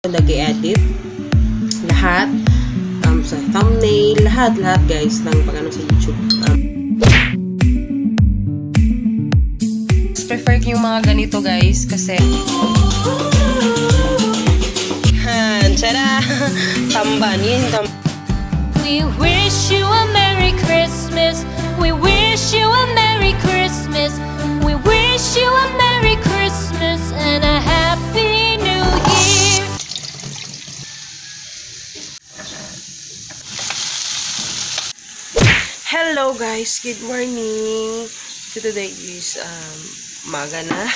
nag-edit lahat, sa thumbnail, lahat guys ng pag-ano sa YouTube. Prefer ko yung mga ganito guys kasi tara, tamban yun, We wish you a Merry Christmas. We wish you a Merry Christmas. We wish you a Merry Christmas and a Happy New Year. Hello guys, good morning. So today is maga na.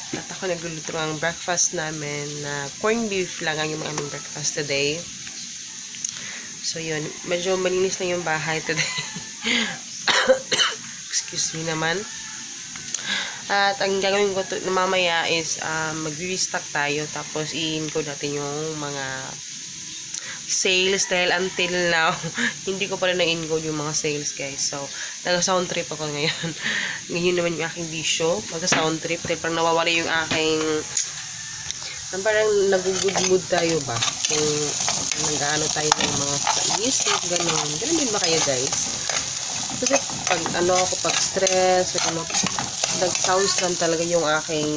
At ako nagluluto ang breakfast namin na corned beef lang ang yung aming breakfast today. So yun, medyo malinis na yung bahay today. Excuse me naman. At ang gagawin ko mamaya is mag-restock tayo tapos i-encode natin yung mga sales dahil until now hindi ko pa rin na-encode yung mga sales guys. So nag-sound trip ako ngayon. Ngayon naman yung aking bisyo, mag-sound trip dahil parang nawawala yung aking parang nag-good mood tayo ba kung nag-ano tayo ng mga isip, gano'n din ba kayo guys? Kasi pag ano ako, pag stress ano, nag-sounds lang talaga yung aking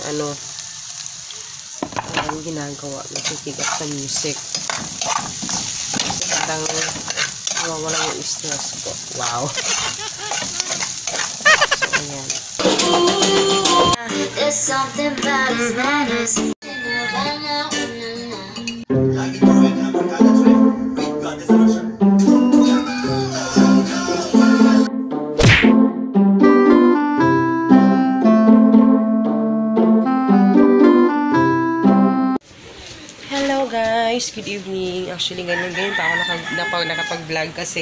ano ang ginagawa, nakikigat sa music kasi parang nawawala yung stress ko. Wow. So ayan, There's something about his manners. hello guys, good evening. Actually ganyan pa ako nakapag-vlog kasi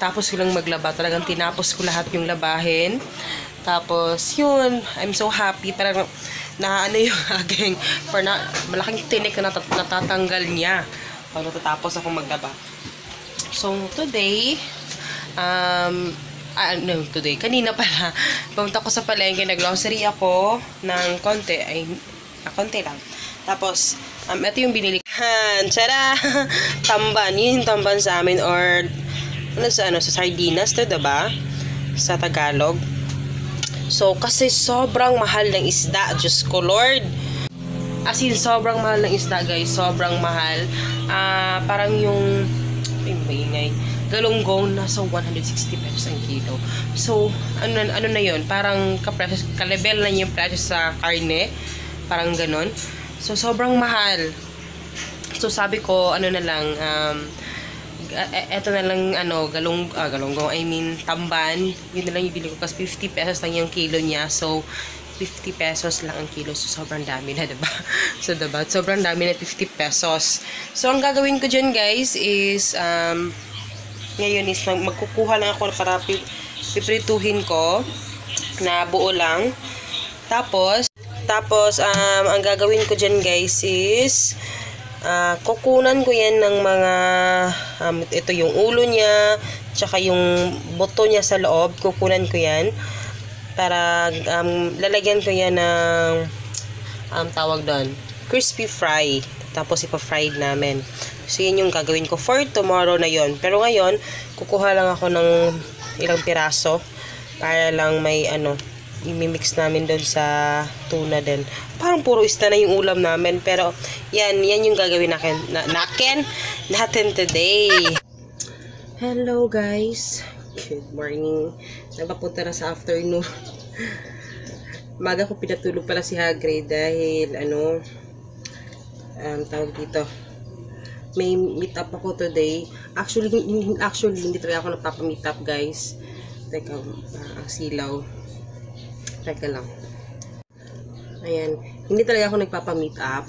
tapos ko lang maglaba, talagang tinapos ko lahat yung labahin. Tapos yun, I'm so happy, parang na ano yung aking malaking tinik na natatanggal niya pag natatapos akong maglaba. So today kanina pala pumunta ko sa palengke, nag-grocery ako ng konti, konti lang. Tapos ito yung binili. Tara, tamban, yun yung tamban sa amin, or sa sardinas to, diba? Sa Tagalog. So, kasi sobrang mahal ng isda. Diyos ko, Lord. As in, sobrang mahal ng isda, guys. Sobrang mahal. Parang yung galunggong nasa 160 pesos ang kilo. So, ano na yun? Parang kalebel na yung presyo sa karne. Parang ganon. So, sobrang mahal. So, sabi ko, ano na lang, eto na lang, galunggong, tamban. Yun na lang yung bili ko kasi 50 pesos lang yung kilo niya. So, 50 pesos lang ang kilo. So, sobrang dami na, diba? So, diba? Sobrang dami na 50 pesos. So, ang gagawin ko dyan, guys, is, ngayon is, magkukuha lang ako para piprituhin ko na buo lang. Tapos, ang gagawin ko dyan, guys, is, kukunan ko yan ng mga, ito yung ulo niya, tsaka yung buto niya sa loob, kukunan ko yan, para, lalagyan ko yan ng, tawag doon, crispy fry, tapos ipa-fried namin. So, yan yung gagawin ko for tomorrow na yon. Pero ngayon, kukuha lang ako ng ilang piraso, para lang may, imimix namin doon sa tuna din. Parang puro isda na yung ulam namin. Pero, yan yung gagawin natin today. Hello guys. Good morning. Napapunta na sa afternoon. Maga ko pinatulog pala si Hagrid dahil, tawag dito. May meet up ako today. Actually hindi talaga ako nagpapa-meet up guys. Teka, ang silaw. Teka lang. Ayan. Hindi talaga ako nagpapa-meet up.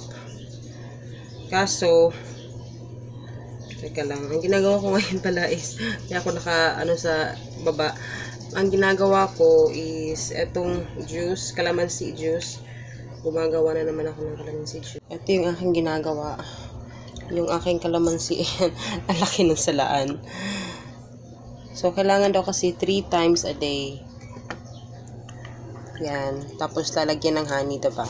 Kaso, teka lang. Ang ginagawa ko ngayon pala is, kaya ako sa baba. Ang ginagawa ko is, etong juice, calamansi juice. Gumagawa na naman ako ng calamansi juice. Ito yung aking ginagawa. Yung aking calamansi. Ang laki ng salaan. So, kailangan daw kasi 3 times a day. Yan. Tapos lalagyan ng honey, diba?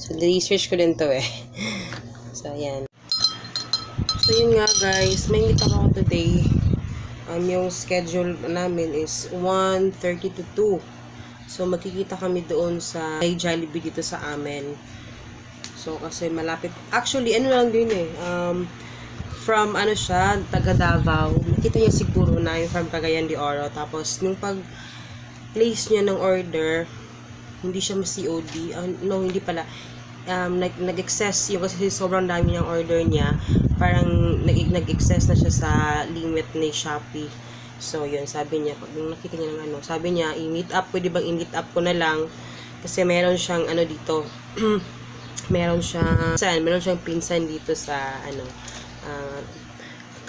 So, research ko din to eh. So, ayan. So, yun nga guys. May meet up ako today. Yung schedule namin is 1:30 to 2. So, magkikita kami doon sa Jollibee dito sa amin. So, kasi malapit. Actually, ano lang din eh. From, ano siya, taga Davao. Nakita niya siguro na yung from Cagayan de Oro. Tapos, nung pag-place niya ng order, hindi siya ma-COD. No, hindi pala. Nag-excess yung kasi sobrang dami ng order niya. Parang nag-excess na siya sa limit ni Shopee. So, yun, sabi niya, pag nakita niya ng ano, sabi niya, i-meet up, pwede bang i-meet up ko na lang? Kasi meron siyang, ano dito, meron siyang pinsan dito sa, ano,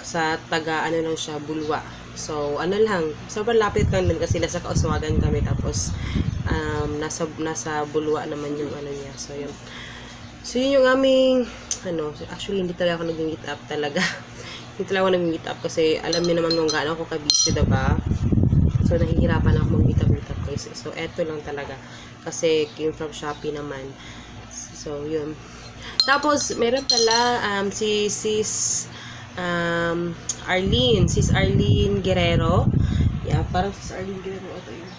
sa taga, ano lang siya, Bulwa. So, ano lang, sobrang lapit lang din kasi nasa Kauswagan kami, tapos, nasa Bulwa naman yung, ano niya. So, yun. So, yun yung aming, ano, actually, hindi talaga ako nag-meet up talaga. Hindi talaga ako nag-meet up kasi alam niyo naman kung gaano ako kabisi, diba? So, nahihirapan ako mag-meet up guys. So, eto lang talaga. Kasi, came from Shopee naman. So, yun. Tapos, meron pala, si Sis Arlene Guerrero. Yeah, parang Sis Arlene Guerrero. Ito yun.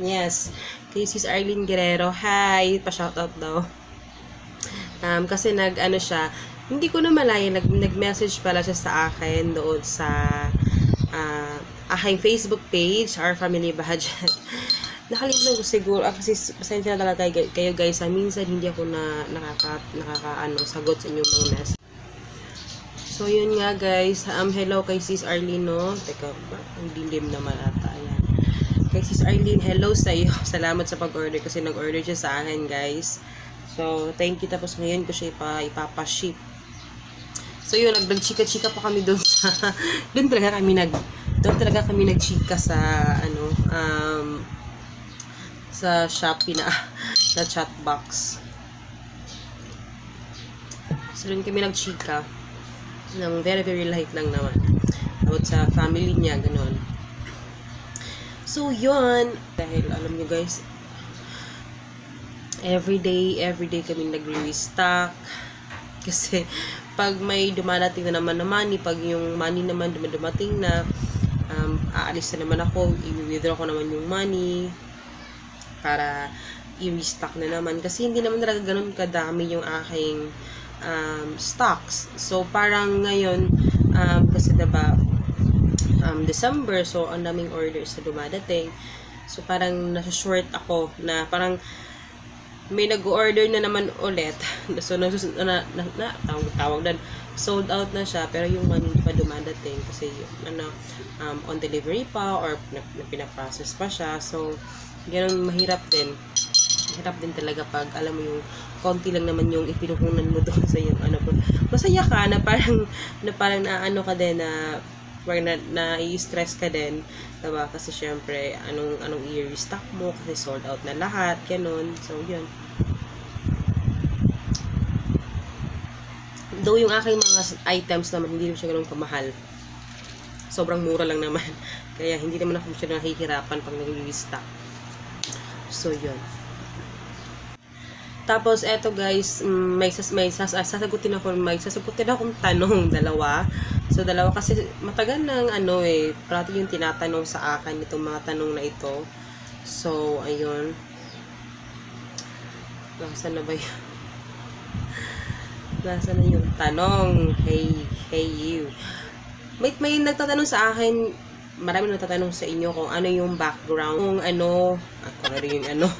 Yes. Kay Sis Arlene Guerrero. Hi! Pa-shoutout daw. Kasi nag-ano siya, hindi ko na malaya, nag-message pala siya sa akin doon sa aking Facebook page, Our Family Budget. Nakalimutan ko siguro, kasi pasensya na talaga kayo guys, minsan hindi ako sagot sa inyong mga message. So, yun nga guys, hello kay Sis Arlene, no? Teka, ang dilim naman ata, ayan. Kay Sis Arlene, hello sa iyo. Salamat sa pag-order kasi nag-order siya sa akin guys. So, thank you. Tapos ngayon ko siya ipapaship. So, yun, nagchika-chika pa kami doon sa, doon talaga kami nagchika sa, ano, sa Shopee na chat box. So, doon kami nagchika ng very, very light lang naman. About sa family niya, ganun. So, yun. Dahil, alam nyo guys, everyday kami nagre-restock kasi pag may dumadating na naman na money, pag yung money naman dumating na, aalis na naman ako, i-withdraw ko naman yung money para i-restock na naman kasi hindi naman talaga ganun kadami yung aking stocks. So parang ngayon kasi diba December, so ang daming orders na dumadating, so parang nasa-short ako na parang may nag-order na naman ulit. So, tawag doon, sold out na siya, pero yung money pa dumadating kasi on delivery pa or pinaprocess pa siya. So, ganun, mahirap din. Mahirap din talaga pag alam mo yung konti lang naman yung ipinuhunan mo doon sa yung ano. Masaya ka na parang naano ka din na parang na-i-stress ka din. Diba? Kasi syempre, anong i-restock mo kasi sold out na lahat, ganun. So, yun. Though yung aking mga items naman, hindi naman siya ganun kamahal. Sobrang mura lang naman. Kaya, hindi naman ako siya nahihirapan pag nag-restock. So, yun. Tapos, eto guys, may sasagutin akong tanong, dalawa. So, dalawa kasi matagal nang parati yung tinatanong sa akin itong mga tanong na ito. So, ayun. Nasaan na ba yun? Nasaan na yung tanong? Hey you. May nagtatanong sa akin, marami nagtatanong sa inyo kung ano yung background, kung ano yung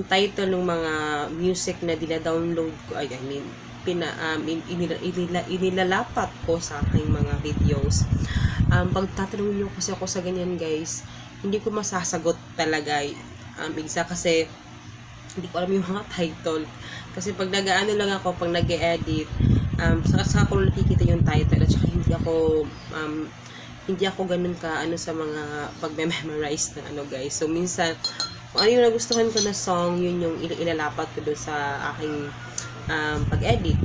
title ng mga music na dina-download ko, inilalapat ko sa aking mga videos. Pag tatanungin nyo kasi ako sa ganyan guys, hindi ko masasagot talaga. Isa kasi hindi ko alam yung mga title. Kasi pag nag-ano lang ako, pag nag-edit, saka ko nakikita yung title at saka hindi ako ganun ka sa mga pag-memorize ng guys. So minsan kung ano yung nagustuhan ko na song, yun yung ilalapat ko doon sa aking pag-edit.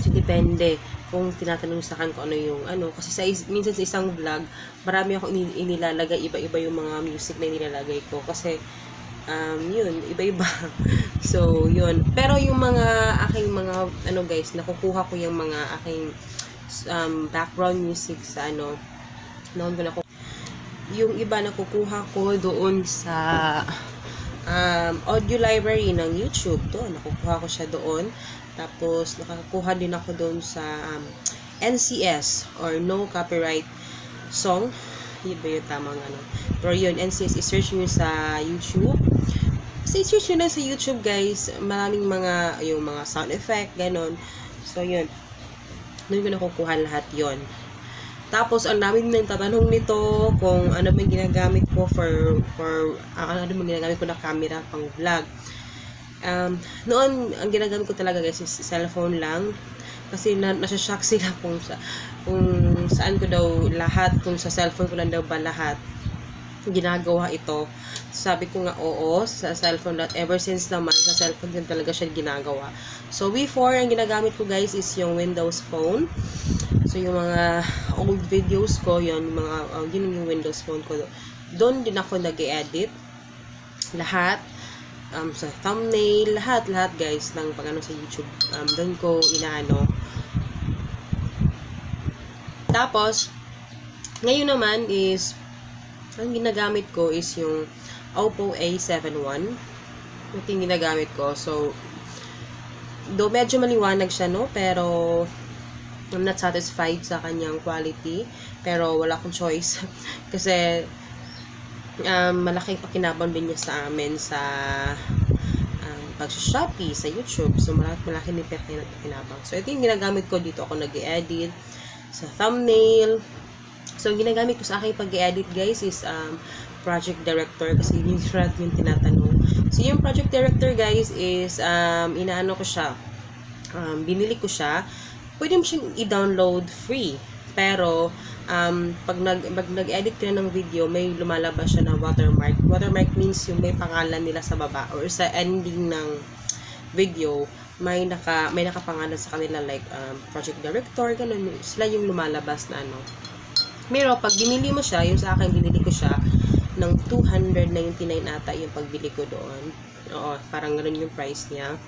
So, depende kung tinatanong sa akin kung ano yung kasi minsan sa isang vlog, marami ako inilalagay, iba-iba yung mga music na inilalagay ko. Kasi, yun, iba-iba. So, yun. Pero yung mga aking mga, ano guys, nakukuha ko yung mga aking background music sa yung iba nakukuha ko doon sa audio library ng YouTube. Doon, nakukuha ko siya doon. Tapos, nakakuha din ako doon sa NCS or No Copyright Song. Yun ba yung tamang ano? Pero yun, NCS, i-search nyo sa YouTube. Kasi i-search nyo na sa YouTube, guys. Maraming mga, yung mga sound effect, ganon. So, yun. Doon ko nakukuha lahat yon. Tapos, ang daming nang tatanong nito kung ano man ginagamit ko ano man ginagamit ko na camera pang vlog. Noon, ang ginagamit ko talaga guys is cellphone lang. Kasi nasashock sila kung saan ko daw lahat, kung sa cellphone ko lang daw ba lahat ginagawa ito. Sabi ko nga oo, sa cellphone, that ever since naman, sa cellphone din talaga siya ginagawa. So, before, ang ginagamit ko guys is yung Windows Phone. So, yung mga old videos ko, yun yung Windows Phone ko. Doon din ako nag-edit. Lahat. Sa thumbnail, lahat guys, ng pag-ano sa YouTube. Doon ko inaano. Tapos, ngayon naman is, ang ginagamit ko is yung Oppo A71. Ito yung ginagamit ko. So, do medyo maliwanag siya, no? Pero, I'm not satisfied sa kanyang quality. Pero, wala akong choice. Kasi, malaking pakinabang din niya sa amin sa pag-Shopee, sa YouTube. So, malaki din pakinabang. So, ito yung ginagamit ko dito. Ako nag-edit sa thumbnail. So, ang ginagamit ko sa aking pag-edit, guys, is Project Director. Kasi yung tinatanong. So, yung Project Director, guys, is inaano ko siya. Binili ko siya. Pwede mo siyang i-download free. Pero, pag nag-edit ka ng video, may lumalabas siya na watermark. Watermark means yung may pangalan nila sa baba or sa ending ng video, may nakapangalan sa kanila like Project Director, ganun. Sila yung lumalabas na ano. Pero pag binili mo siya, yung sa akin binili ko siya ng 299 ata yung pagbili ko doon. Oo, parang ganoon yung price niya.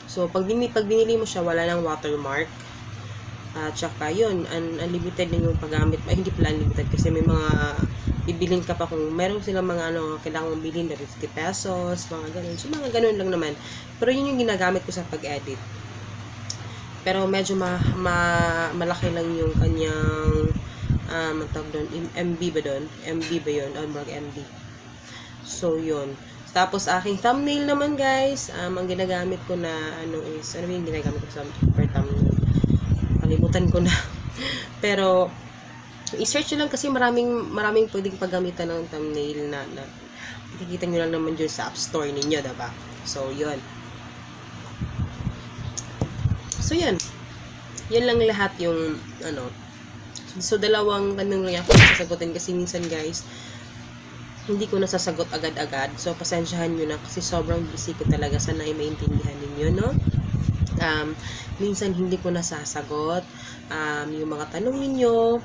So pag binili mo siya, wala nang watermark. Tsaka yun, unlimited din yung paggamit. Ay, hindi pala unlimited kasi may mga bibilin ka pa kung meron silang mga kailangan mong bilhin na 50 pesos, mga ganun. So mga ganun lang naman. Pero yun yung ginagamit ko sa pag-edit. Pero medyo malaki lang yung kanyang tawag doon, MB ba doon? MB ba yun? MB. So, yun. Tapos, aking thumbnail naman, guys. Ang ginagamit ko na, ano yung ginagamit ko sa thumbnail? Kalimutan ko na. Pero, i-search nyo lang kasi maraming pwedeng paggamitan ng thumbnail na makikita nyo lang naman dyan sa App Store ninyo, diba? So, yun. So, yun. Yun lang lahat yung, So, dalawang tanong lang ako sasagutin kasi minsan guys, hindi ko nasasagot agad-agad. So, pasensyahan nyo na kasi sobrang busy ko talaga. Sana ay maintindihan ninyo, no? Minsan hindi ko nasasagot yung mga tanong ninyo.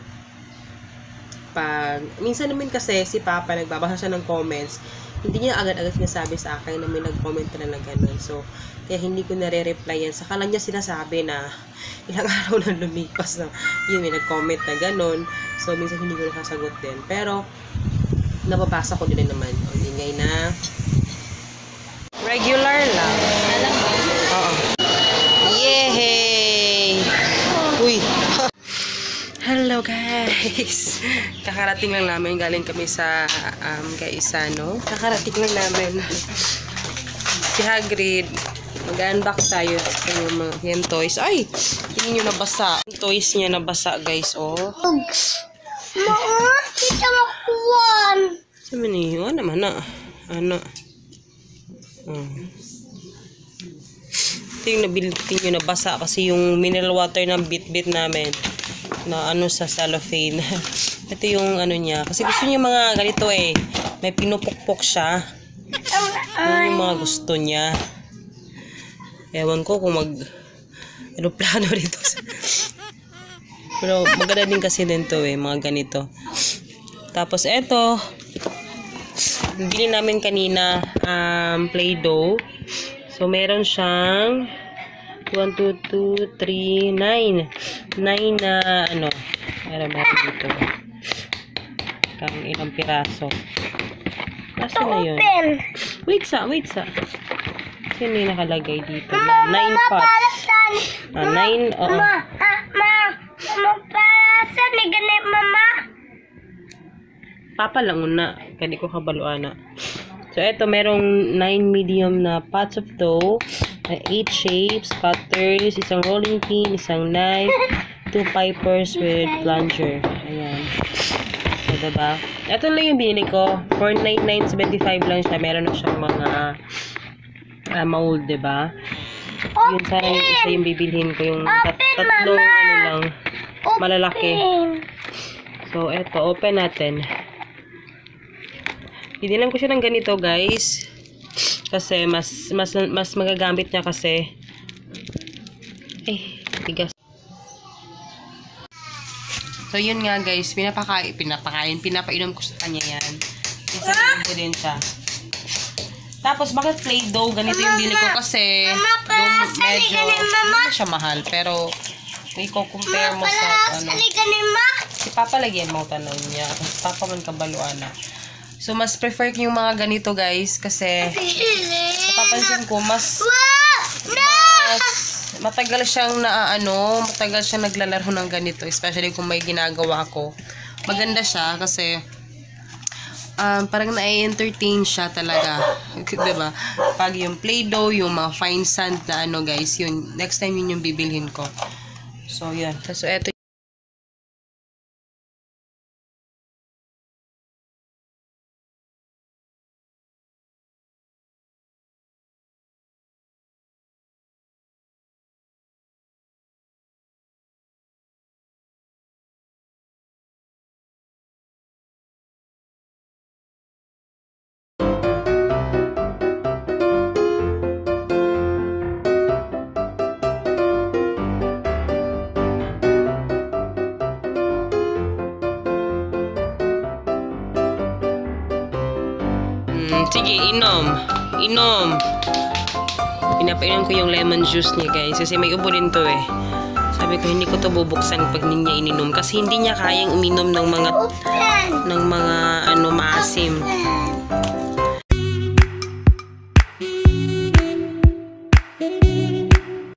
Minsan naman kasi si Papa nagbabasa siya ng comments, hindi niya agad-agad sinasabi sa akin na may nag-comment na gano'n. So, kaya hindi ko nare-reply yan. Saka lang niya sinasabi na ilang araw na lumipas na yun, may nag-comment na gano'n. So, minsan hindi ko nakasagot din. Pero, nababasa ko din naman. O, ingay na. Regular lang. Alam mo? Oo. Yehey! Uy! Hello guys! Kakarating lang namin. Galing kami sa Gaisano. Kakarating lang namin. Si Hagrid. Mag-unbox tayo ng mga yan toys. Ay! Tingin nyo nabasa. Yung toys niya nabasa guys. Oh. Kita makuwan. Sabi niyo, naman na. Ano? Tingin nyo nabasa kasi yung mineral water ng bit-bit namin na sa cellophane. Ito yung niya. Kasi gusto niya mga ganito may pinupukpok siya. Yan yung mga gusto niya. Ewan ko kung aeroplano dito. Pero maganda din kasi din to mga ganito. Tapos eto, bili namin kanina Play-Doh. So, meron siyang 1, 2, 2, 3, 9. 9 na ano. Meron dito. Kang ilang piraso. Kasi na yun. Wait sa. Kasi may nakalagay dito. 9 pots. 9, oo. Mapalasan ni ganit, mama. Papa lang una. Kaya ko kabaluan na. So, eto, merong 9 medium na pots of dough, 8 shapes, cutters, isang rolling pin, isang knife, 2 pipers with plunger. Ayan. So, diba? Ito lang yung binili ko. 499.75 lang siya. Meron na siyang mga mold, diba? Yun, sana yung isa yung bibilhin ko. Yung tatlong, ano lang, malalaki. So, eto, open natin. Binilan ko siya ng ganito, guys. Kasi mas magagamit niya kasi. Tigas. So yun nga, guys, pinapainom ko sa kanya yan. Kasi ko din siya. Tapos bakit Play-Doh? Ganito yung bili ko kasi medyo hindi siya mahal, pero may compare mo sa ano. Si Papa lagyan mo tanong niya. Si Papa man kabaluan na. So, mas prefer ko yung mga ganito, guys, kasi papansin ko, mas matagal siyang matagal siyang naglalaro ng ganito, especially kung may ginagawa ako. Maganda siya kasi parang na-entertain siya talaga. Diba? Pag yung Play-Doh, yung mga fine sand na guys, yun, next time yun yung bibilhin ko. So, yun. So, eto. Sige, inom. Pinapainom ko yung lemon juice niya, guys. Kasi may ubo din to eh. Sabi ko, hindi ko to bubuksan pag niya ininom. Kasi hindi niya kayang uminom ng mga maasim.